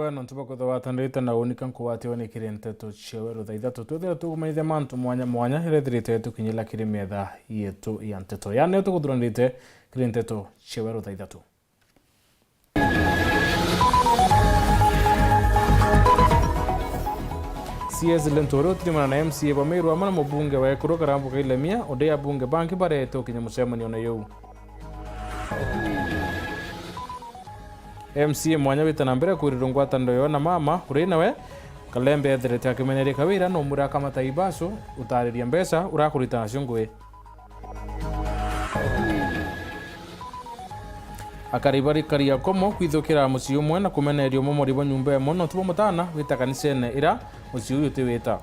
bwana ntuba kuthawatanirite na unika nkuwatiwa ni kiri Nteto cia Weru thaa ithatu twethire tugumaithe mantu mwanya mwanya irethirite tukinyila kiri metha yetu ya Nteto yani tukuthuranite kiri Nteto cia Weru thaa ithatu. CS Lentoro tulimana na MCA Bameru amana mubunge wa Ekuru karambuka ilemia odea bunge banki bare tukinya musemani ona yu MCA mwanya witana mbere kurirwo ngwatano yo na mama uri nawe kalembe etherete akimenyereka kawira no mura kama taibaso utariria mbesa urakurita nacio ngui akaribari karia komo kwithukira muciu umwe na kumenerio momoribo nyumba emo no tubo mutana wita kanisene ira muciu uyu tiwita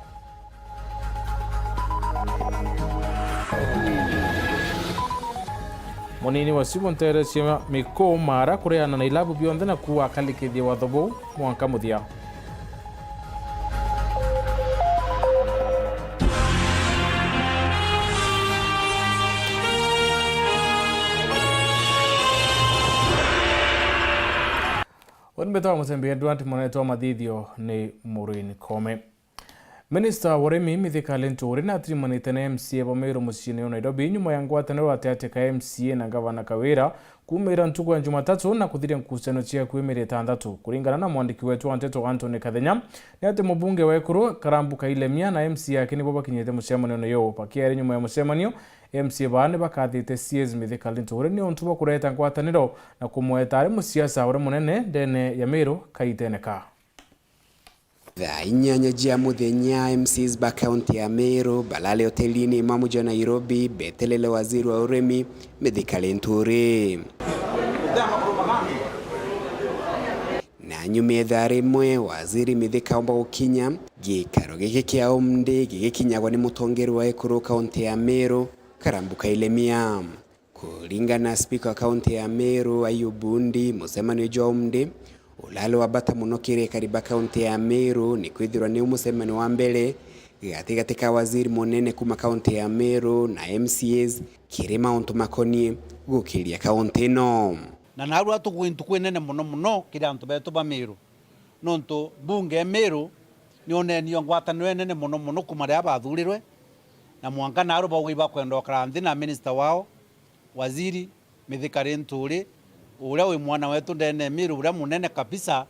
Monini wa Simon Teresia Miko Mara kureana na ilabu bionthe na kuwa kalikithia wathobo mwanka muthia. Wanbetoa Mutembei Ndwanti mwanetoa mathithio ni Murini Kome. Minister Waremi Mithikali Nturi na trimanite na MCA Bameru mucini Nairobi nyuma ya ngwataniro ateateka MCA na gavana Kawira kumira ntuku ya Jumatatu na kuthiria nkusano cia kwimira itandatu kuringana na mwandiki wetu wa Nteto Anthony Kathenya ni ati mubunge wa Ekuru karambuka ilemia na MCA akini bo bakinyete mucemanio nayo pakiari nyuma ya mucemanio MCA bane bakathite CS Mithikali Nturi ni ontuba kureta ngwataniro na kumweta ari musiasa uri munene ndene ya Meru kaiteneka. Thaa inyanya jia muthenya MCs ba county ya Meru balale hotelini Imamuja Nairobi betelele waziri wa uremi Mithikali Nturi na nyume thare mwe waziri Mithika omba gukinya gikaro giki kia omde gikinyagwa ni mutongeri wa Ekuru county ya Meru karambuka ilemia kuringana na speaker wa county ya Meru Ayubundi musemani jo omde ulalo wabata muno kire kariba county ya Meru ni kwithirwa ni umusemani wa mbele gatika waziri munene kuma county ya Meru na MCAs kirima onto makoni gukiria county no na narua tukwintu kwenene muno kiri antu betu ba Meru nonto bunge Meru ni onenio ngwataniro nene muno kumari abathurirwe na mwanka naru bawiba kwenda kranthi na minister wao waziri Mithikali Nturi ule we mwana wetu ndene Meru ule munene kabisa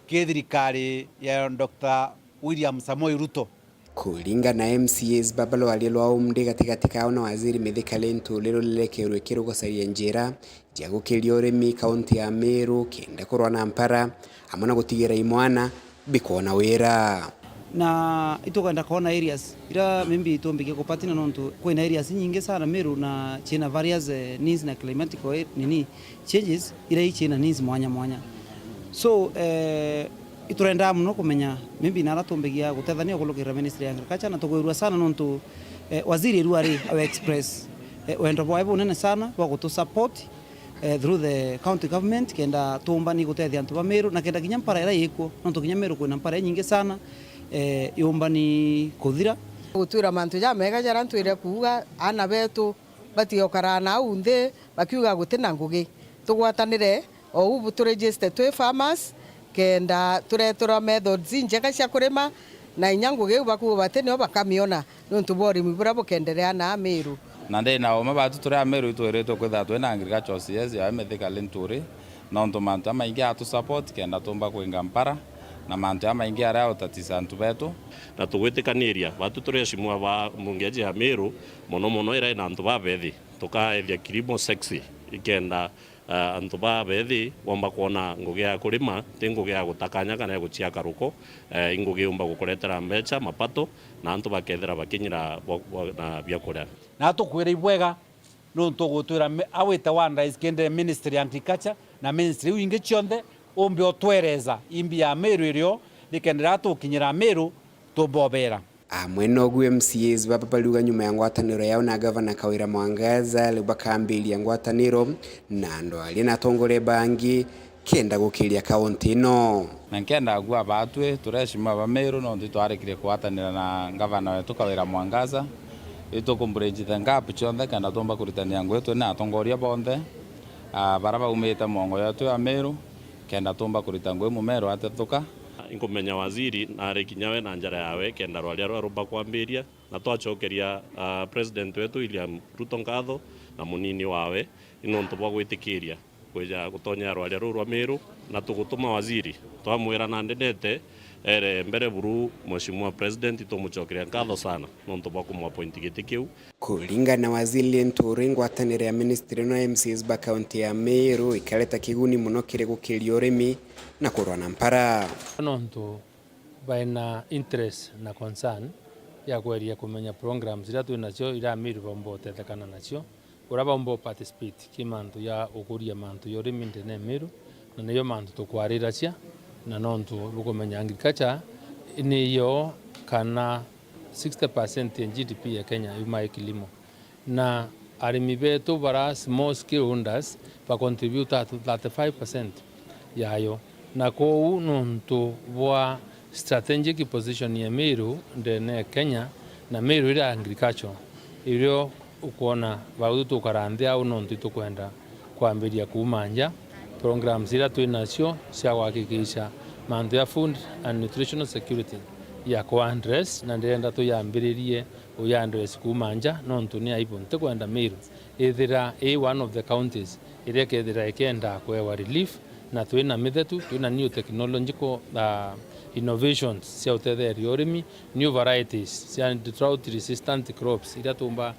kithirikari ya Dr. William Samoei Ruto kulinga na MCAs babalo alilwa umde katika ona waziri Mithikali Nturi lelekerwe kirugo saria njira jago kilioremi county ya Meru kenda kurwa na mpara amana gutigira imwana bikona wera na itoganda kona areas ira mimbi itombike kupatina nonto kwa areas nyingi sana Meru na china various needs na climatic changes ira china needs mwanya so iturenda muno kumenya mimbi naratombegia gutethania kulukira ministry ya agriculture na tugwirwa sana nonto waziri ruari au express wendo bwaibu nene sana wa kutu support through the county government kenda tumbani gutethia antu ba Meru na kenda kinya mpara ira yiko nonto kinya Meru kuna mpara nyingi sana yombani kuthira gutwira mantu ja mega jara ntwire kuuga ana betu batiokara na unde bakiuga gutina ngugi tugwatanire o ubu tu register twe farmers kenda turetura methods njega cia kurima na inyangugi bakuwa batene bakamiona nontu bori mibura bukenderea na Meru na ndena o mabatu turi Meru itweretwo kwitha twena agriculture CS ya Mithikali Nturi nontu mantu amaingi atu support kenda tumba kwinga mpara na mantu amaingi ara utatisa antu betu na tugwitikaniria batu tureshimwa ba mungeje ya Meru mono ira na antu ba bethi tukaethia kilimo sexy ikenda antu ba bethi wamba kuona ngugi ya kurima tingugi ya gutakanya kana ya gucia karuko ingugi umba gukuretera mbecha mapato na antu bakethera bakinyira na byakuria na tukwira ibwega no tugutwira awita one rise kende ministry ya agriculture na ministry wingi chionde ombe otwereza imbi ya Meru irio nikendera tukinyira Meru tubobera amweno gu MCAs babaluga nyuma ya ngwataniro yao na gavana Kawira Mwangaza lubakambili ya ngwataniro na ndo alina tongore bangi kenda gukiria county no na kenda gwa batwe tureshima ba Meru no nditwarekire kwatanira na gavana wetu Kawira Mwangaza itukumbureji thangapu chonde kana tomba kuritania ngwetu na atongoria bonde baraba umeta mongo yetu ya Meru kenda tumba kurita ngwe mumero atethuka inkumenya waziri na arikinyawe na njara yawe kenda rwalia rwarumba kwambiria na twachokeria president wetu William Ruto ngatho na munini wawe inontu bwa gwitikiria kuja gutonya rwalia rwa Meru na tugutuma waziri twamwira na ndendete ere mbere buru mheshimiwa president tumuchokeria ngatho sana nontu bwa kumwapointi giti kiu kuringana na waziri Nturi ngwatanire ya ministry no MCs ba county ya Meru ikaleta kiguni muno kiri gukiria urimi na kurwana mpara nontu baina interest na concern ya kweria kumenya programs ira twinacio ira Meru bombo tethekana nacio ura bombo participate kimantu ya ukuria mantu ya urimi ndene Meru na niyo mantu tukwarira cia na nontu bukumenya agriculture niyo kana 60% ya GDP ya Kenya yuma kilimo na arimi betu bara small scale holders pa contribute to 35% yayo na kou nontu bwa strategic position ya Meru ndene Kenya na Meru ira agriculture irio ukuona bautu tukarandia au nontu tukwenda kwambiria kumanja programs ira twinacio cia gwakikisha mantu ya food and nutritional security ya kuandress na ndenda tuyambiririe uyandress kumanja nontu ni aibu ntekwenda Meru ithira one of the counties iria kethira ikenda kwewa relief na twina mithetu twina new technological innovations cia utetheria urimi new varieties cia drought resistant crops iria tumba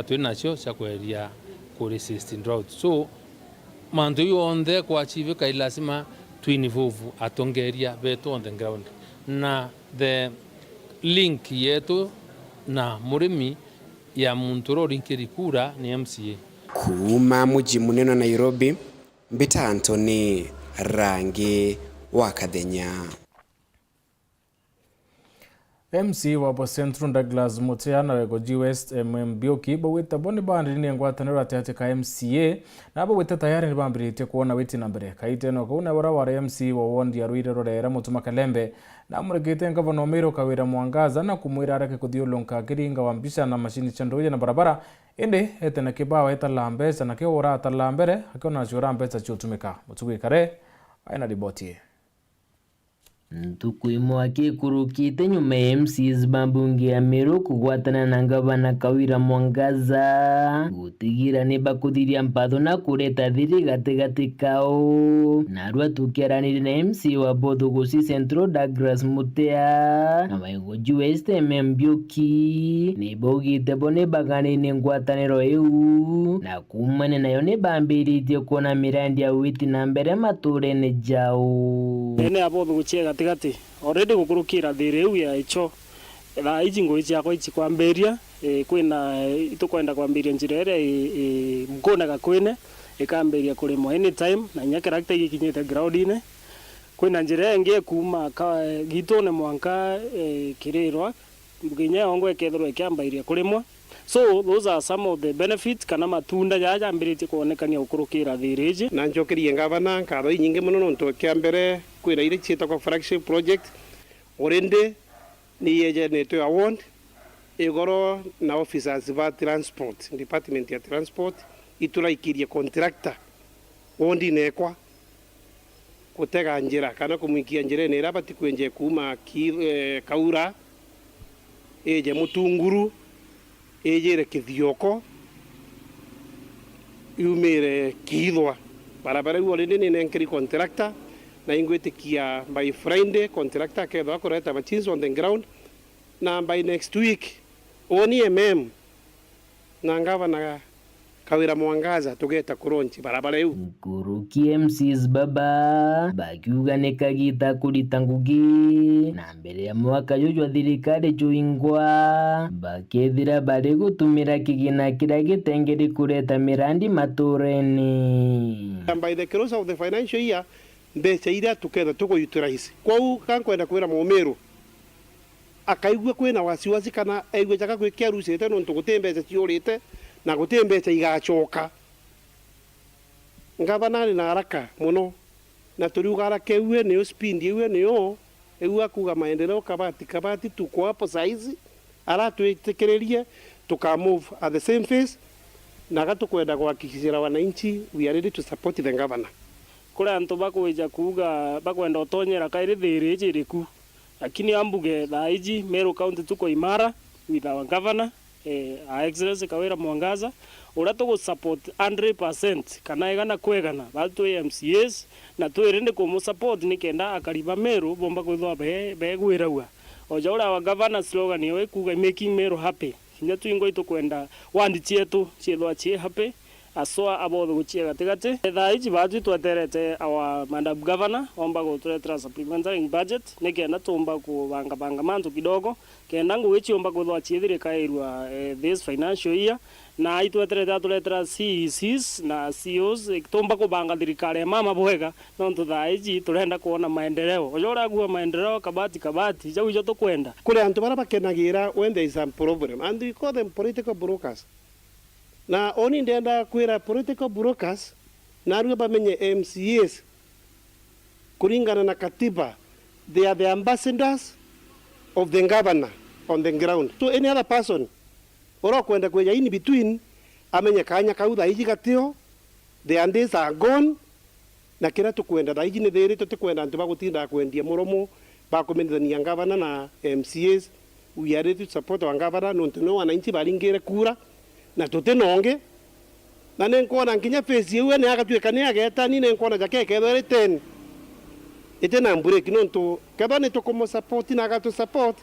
twinacio cia kweria ku resist drought so mantu yonthe kwa achieve kailasima twinivuvu atongeria betu on the ground na the link yetu na murimi ya munturo rinkiri kura ni MCA kuma muji munene Nairobi Mbita Anthony Rangi wa Kathenya. MC wa Central Douglas Mutea na Wegoji West MMBioki bawita boni bandi ni ngwataniro ati ka MCA na bawita tayari ni bambirite kuona witi na mbere kaite no kuna wara MC wa wondi ya Ruire Rorera Mutuma Kalembe na muregete ngavana Meru Kawira Mwangaza na kumwira arake kuthiulunka kiringa wa mbisha na mashini chandoje na barabara ende etena kibao etalambesa na keora atalambere akona chura mbesa chutumika mutugi kare aina riboti Ntukuimo akikurukite nyuma ya MCs bambunge ya Meru kugwatana na ngavana Kawira Mwangaza gutigira ni bakuthiria mpatho na kureta thiri gatigati kao na rwatukiaranire na MC wa Bothugusi Central Douglas Mutea na Wegoji West MMBioki ni bogite bone bagani ngwataniro iu na kumane nayo ni bambiritie kuona mirandi ya witi na mbere maturene jao ene Bothugusi gatigati already gukurukira thiri iu ya icho na ijingo ichi yako ichi kwamberia kwina itukwenda kwambiria njira ere mkona gakwene ikamberia kurimwa anytime na nya character ikinyite ground ine kwina njira enge kuma gitone mwanka kirirwa mginya ongo ekethro ekyambairia kurimwa so those are some of the benefits kana matunda jaja ambirite kuonekania ukurukira thiriji na njokerie ngavana nkatho nyingi muno nonto kyambere kwira ire chita kwa flagship project orende ni yeje neto award igoro na officers va transport department ya transport itula ikiria contractor ondi nekwa kutega njira kana kumwikia njira ne rabati kwenje kuma kaura eje mutunguru ejere kithioko yumire kithwa barabara uolinde ni nenkeri contractor na ingwetikia by Friday contractor ketho akoreta machines on the ground na by next week oni na ngavana Kawira Mwangaza tugeta kuronchi barabara yu kuruki MCs baba bakiuga nekagita kulita ngugi na mbere ya mwaka jojo thirikari juingwa bakethira bari gutumira kigina kira gitengeri kureta mirandi matureni by the close of the financial year mbeca iria tuketha tukuyutirize kwau kankwenda kwira Meru akaigua kwina wasiwasi kana aigua jaka gwikia rusite no ntugutembeca ciurite na gutembeca igacoka ngavana na haraka muno na turiuga haraka ewe niyo speed ewe niyo ewe kuga maendeleo kabati tuko hapo saizi ara tuitekererie tuka move at the same phase na gatukwenda kuhakikishia wananchi we are ready to support the governor kule antu bakwija kuga bakwenda utonyera kairi thiri jiriku lakini ambuge thaiji Meru County tuko imara with our governor Excellency Kawira Mwangaza ura tugu support 100% kana igana kwegana batu MCAs na twirinde kumu support nikenda akariba Meru bomba kwithwa be gwiraua oja ura wa governor slogan yo kuga making Meru happy kinya twingo itukwenda wandi chietu chiethwa chie happy aswa abothe guchia gatigati thaiji batu tweterete our madam governor omba guturetera supplementary budget nikenda tumba kubanga mantu kidogo kenda nguichi omba kuthwa chiethire kairwa this financial year na itweterete aturetera CECs na CEOs tumba kubanga thirikari mama bwega nontu thaiji turenda kuona maendeleo ojora gua maendeleo kabati jau ijo tukwenda kule antu bara bakenagira when there is a problem and we call them political brokers. Na oni ndenda kwira political brokers na ruga bamenye MCAs kuringana na katiba they are the ambassadors of the governor on the ground. So any other person ora kwenda kweja in between amenye kanya kauda iji gatio the days are gone na kira tukwenda daiji ne thiri tukwenda antu bagutinda kwendia muromo bakumenithania governor na MCAs. We are ready to support our governor no wananchi baringire kura na tutinonge na nenkona nkinya face yewe ne agatweka ne ageta ni nenkona jake kethore 10 itena break nonto kabane to komo support na agato support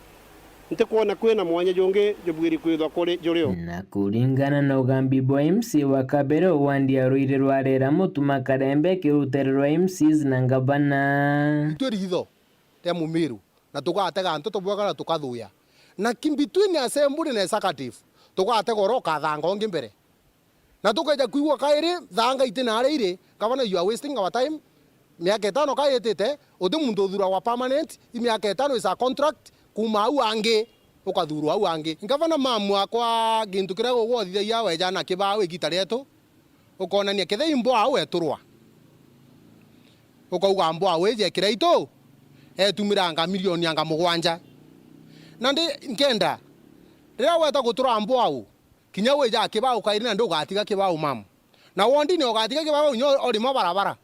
nte kuona kwena mwanya jonge jobwiri kwithwa kore joreo na kuringana na ugambi bwa MC wa Kabere wandi aruire rwarera mutuma karembe kirutererwa MCs na ngabana twirigitho te mumiru na tugatega ntoto bwaga na tukathuya na kimbitwini assembly na executive tugatega oroka thanga ongi mbere na tukaja kuigwa kairi thanga itina areire gavana you are wasting our time miaka 5 kayetete uthi muntu thura wa permanent miaka 5 is a contract kuma au ange ukathuru au ange gavana mamwa kwa gintu kira gugwothithia weja na kibawe gitareto ukonania kethe imbo au eturwa ukauga mbo aweje kireito etumiranga milioni anga mugwanja na ndi nkenda rira weta gutura mbo au kinya weja kibao kairi na ndugatiga kibao mam na wondi ni ugatiga kibao nyo orimo barabara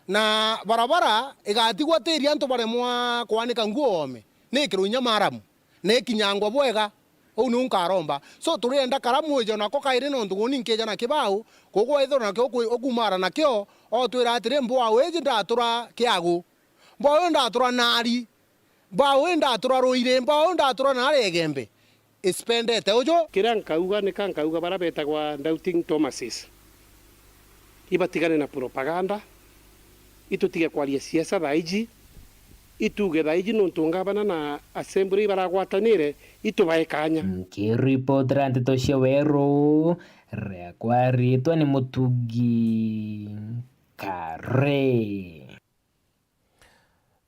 na barabara igatigwa tiri antu baremwa kwanika nguome ne kirunya maramu ne kinyangwa bwega ou nunka romba so turenda karamu ejo nako kairi no nduguni nkeja na kibao kogwa ithora na kyo okumara na kyo o twira atire mbo aweje ndatura kiagu mbo ndatura nari mbo ndatura roire mbo ndatura nare gembe ispendete ojo kira nkauga ni kankauga barabeta kwa doubting Thomases ibatigane na propaganda itutige kwaria siasa thaiji ituge thaiji nuntungabana na assembly baragwatanire itubae kanya nkiripotera Nteto cia Weru rekwa ritwa ni Mutugi Kare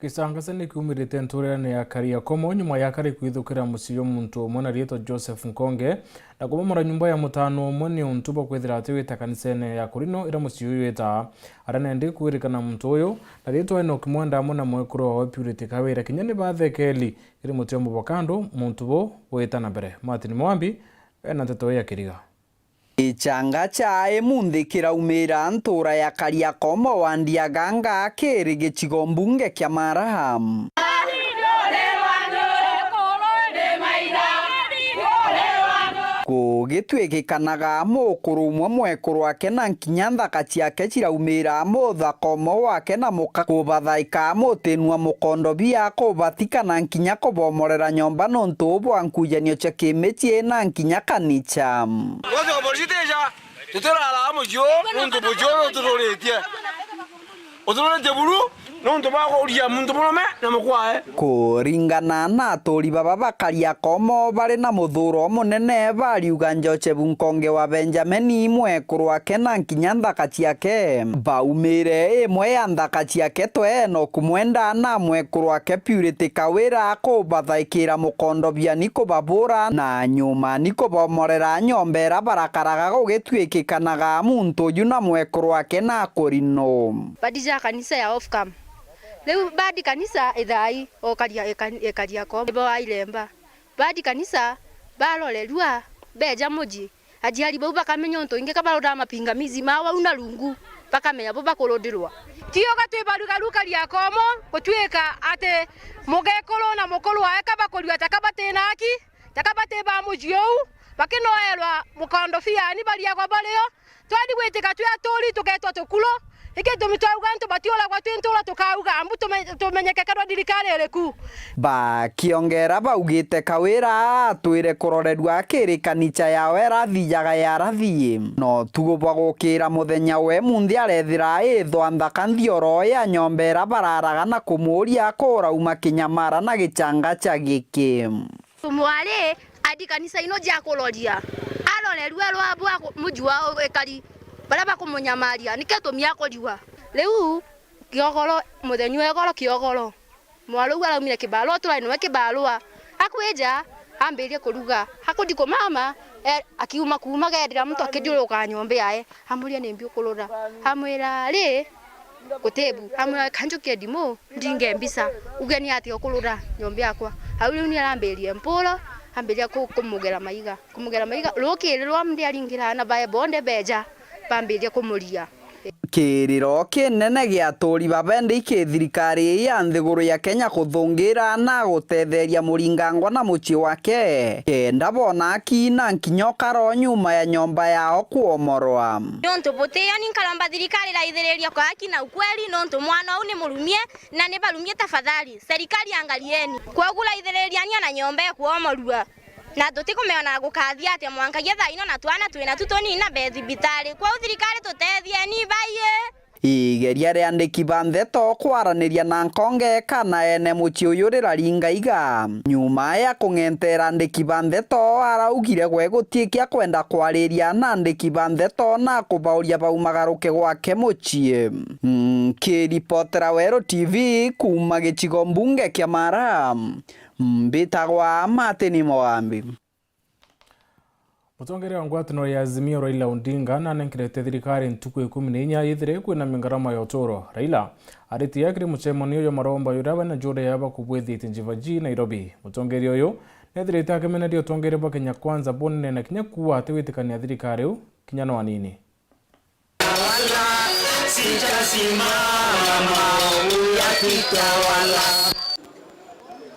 Kisangasa ni kumirite nturane ya Kariakoo nyuma ya kari kwithukira musiyo muntu mwana rieto Joseph Nkonge na kubomora nyumba ya mutano moni untuba kwithira atiwita kanisene ya Kurino ira musiyo yeta arana ndi kuirikana muntu uyu na rieto eno kimwanda mona mwekuro wa Purity Kawira kinyani bathekeli iri mutembo bakando muntu bo weta na mbere Martin Mwambi ena Nteto ya Kiriga Ichanga chae mundi kiraumira ntura ya Kariakoo wandia ganga akiri gicigo mbunge kia Maraham. Gugitwikikanaga mukuru umwe mwekuru wake na nkinya nthaka ciake ciraumira muthakomo wake na muka kubathaika mutinua mukondo bia kubatikana nkinya kubomorera nyomba nontu bwa nkujanio cia kimici na nkinya kanicha tutirara mujo nontu bujo turoretie uturorete buru nontu bagoria muntu murume na mukwae kuringana na aturi baba ba Kariakoo bari na muthuro munene bariuga Joseph Nkonge wa Benjamin mwekuru wake na nkinya nthaka ciake baumire imwe ya nthaka ciake tweno kumwenda na mwekuru wake Purity Kawira kubathaikira mukondo bia niko babura na nyuma niko bomorera nyombera barakaraga gugitwikikanaga muntu yu na mwekuru wake na Kurino badija kanisa ya Ofcam leo badi kanisa ithai o Kariakoo bo ailemba badi kanisa balolelwa beja muji ajiali bo bakamenya nto inge kabaroda mapingamizi mawa una lungu bakamenya bo bakolodilwa tioga twibarugaruka ria komo gutwika ate mugekolo na mukolo waeka bakolwa takabatenaki takabate ba mujiou bakinoelwa mukondo fiani balia kwa baleo twadi gwitika twa tori tuketwa tukulo ike tumitwauga ntu batiola kwa twintola tukauga ambu tumenyeke kadwa dirikari eleku bakiongera baugite kawira twire kurorerwa kirikanicha yawe rathiaga ya rathie no tugubwa gukira muthenya we munthi arethira ithwa nthakanthio ya nyombera bararaga na kumuria kurauma kinyamara na gichanga cha giki tumwale adi kanisa ino jakuloria arorerwa rwabwa mujua ekari baraba kumunyamaria niketo miako liwa leu kiogoro muthenya egoro kiogoro mwalo wala umire kibalo tulaino kibalwa akweja amberie kuruga hakudiko mama akiuma kuma gedira mtu akidiyo kanyombe yae amuria nembio kulora amwira ri kutebu amwa kanjuke dimo ndinge mbisa ugeni ati okulura nyombe yakwa hauli ni aramberie mpolo amberia kumugera maiga lokirwa mndi aringira na bae bonde beja bamberia kumuria kiriro kinene gia turi babende ikithirikari ya nthiguru ya Kenya kuthungira na gutetheria muringangwa na muci wake kenda bona kina nkinyoka ro nyuma ya nyomba yao kuomorwa nonto botea ni kalamba thirikari ra ithereria kwa haki na ukweli nonto mwana au ni murumie na ne barumie tafadhali serikali angalieni kwa gula ithereria ni na nyomba kuomorwa na tutikumeona gukathia ati mwankagia thaino na twana twina tutoni na bethibitari kwa thirikari tutethie ni baiye igeria riandiki ba Nteto kwaraniria na nkonge kana ene muci uyu rirariingaiga nyuma ya kung'entera andiki ba Nteto araugire gwe gutiekia kwenda kwariria na andiki ba Nteto na kubauria baumagaruke gwake mucie kiripotera Weru TV kuma gicigo mbunge kia Mara mbitagwa Matini Moambi Mutongere wa ngwataniro ya Azimio Raila Odinga na nenkirete thirikari ntuku 14 ithire kwina mingarama ya utoro Raila ariti yakire muchemonio yo maromba yuraba na jode yaba kubwethite njivaji Nairobi mutongere oyo nethirite akemenerio tongere ba Kenya Kwanza bonne na kinya kuwa atiwitikania thirikari u kinya no anini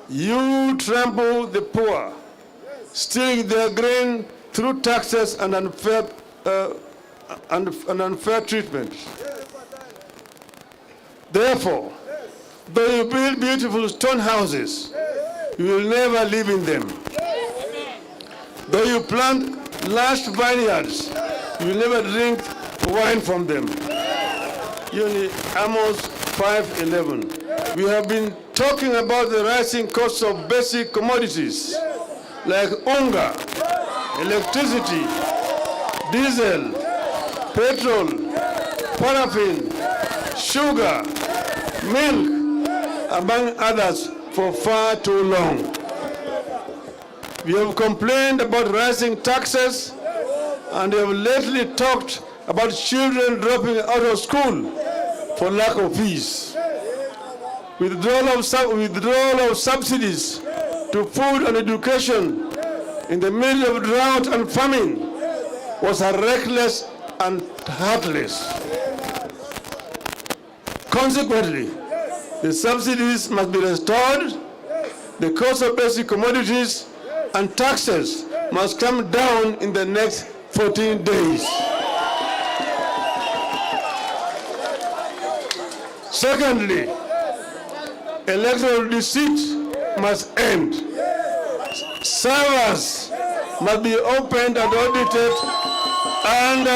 You trample the poor, stealing their grain through taxes and unfair treatment. Therefore, though you build beautiful stone houses, you will never live in them. Though you plant lush vineyards, you will never drink wine from them. Amos 5:11. We have been talking about the rising costs of basic commodities like unga, electricity, diesel, petrol, paraffin, sugar, milk, among others, for far too long. We have complained about rising taxes and have lately talked about children dropping out of school for lack of fees. Withdrawal of subsidies to food and education in the middle of drought and famine was reckless and heartless. Consequently, the subsidies must be restored, the cost of basic commodities and taxes must come down in the next 14 days. Secondly, electoral deceit must end. Servers must be opened and audited, and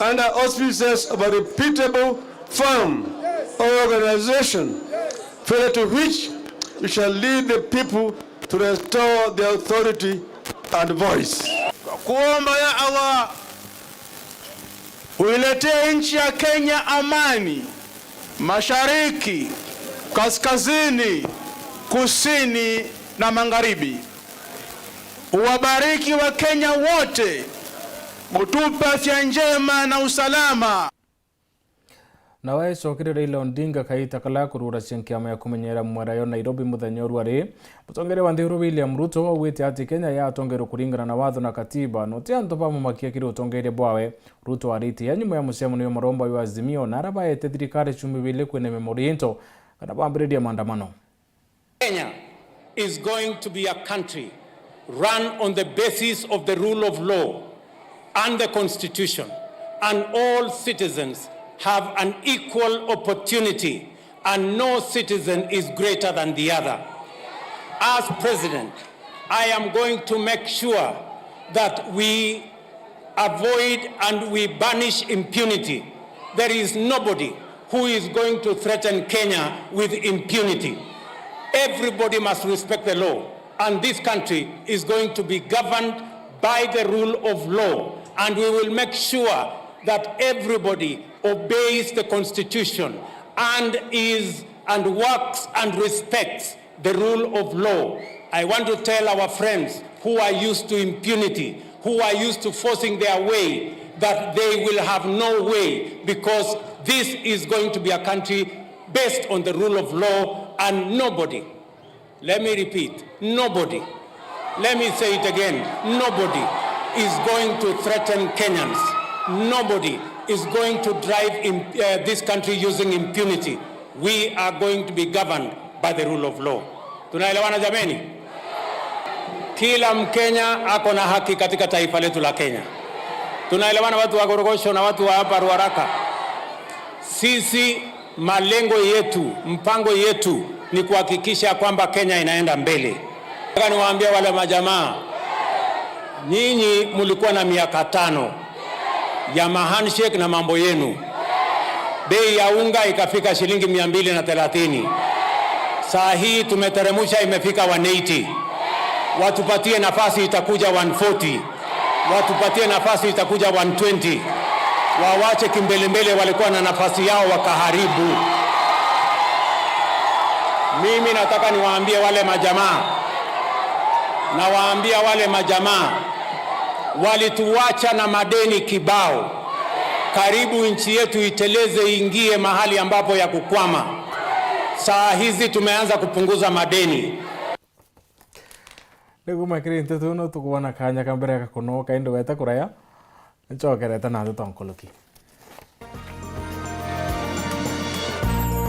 under auspices of a reputable firm or organization, failure to which we shall lead the people to restore their authority and voice. Kuomba ya Allah uiletee nchi ya Kenya amani, mashariki, kaskazini, kusini na magharibi. Uwabariki wa Kenya wote, utupe afya njema na usalama. na wecokire Raila Odinga kaita kala kurura ciankiama ya kumenyera mwarayo Nairobi muthenya rwari mutongere wa Nthuru William Ruto augite ati Kenya yatongerwo kuringana na watho na katiba no ti antu bamumakia kiri utongere bwawe. Ruto ariti ya nyuma ya mucemano maromba wa Azimio na arabaete thirikari cumibile kwene memoriento kana bambiriria maandamano. Kenya is going to be a country run on the basis of the rule of law and the constitution, and all citizens have an equal opportunity and no citizen is greater than the other. As president, I am going to make sure that we avoid and we banish impunity. There is nobody who is going to threaten Kenya with impunity. Everybody must respect the law, and this country is going to be governed by the rule of law, and we will make sure that everybody obeys the constitution and works and respects the rule of law. I want to tell our friends who are used to impunity, who are used to forcing their way, that they will have no way, because this is going to be a country based on the rule of law, and nobody, let me repeat, nobody, let me say it again, nobody is going to threaten Kenyans. Nobody is going to drive this country using impunity. We are going to be governed by the rule of law. Tunaelewana jameni? Kila Mkenya ako na haki katika taifa letu la Kenya. Tunaelewana watu wa Gorogosho na watu wa hapa Ruaraka? Sisi malengo yetu, mpango yetu ni kuhakikisha kwamba Kenya inaenda mbele. Nataka niwaambie wale majamaa, nyinyi mlikuwa na miaka 5 ya handshake na mambo yenu. Bei ya unga ikafika shilingi 230. Saa hii tumeteremusha imefika 180. Watupatie nafasi itakuja 140. Watupatie nafasi itakuja 120. Wawache kimbelembele walikuwa na nafasi yao wakaharibu. Mimi nataka niwaambie wale majamaa, na waambia wale majamaa, walituacha na madeni kibao. Karibu nchi yetu iteleze ingie mahali ambapo ya kukwama. Saa hizi tumeanza kupunguza madeni. Niguo makiri Nteto no tukuona kanya kambere gakono kaindo weta kuraya nchokereta na tutonkoloki.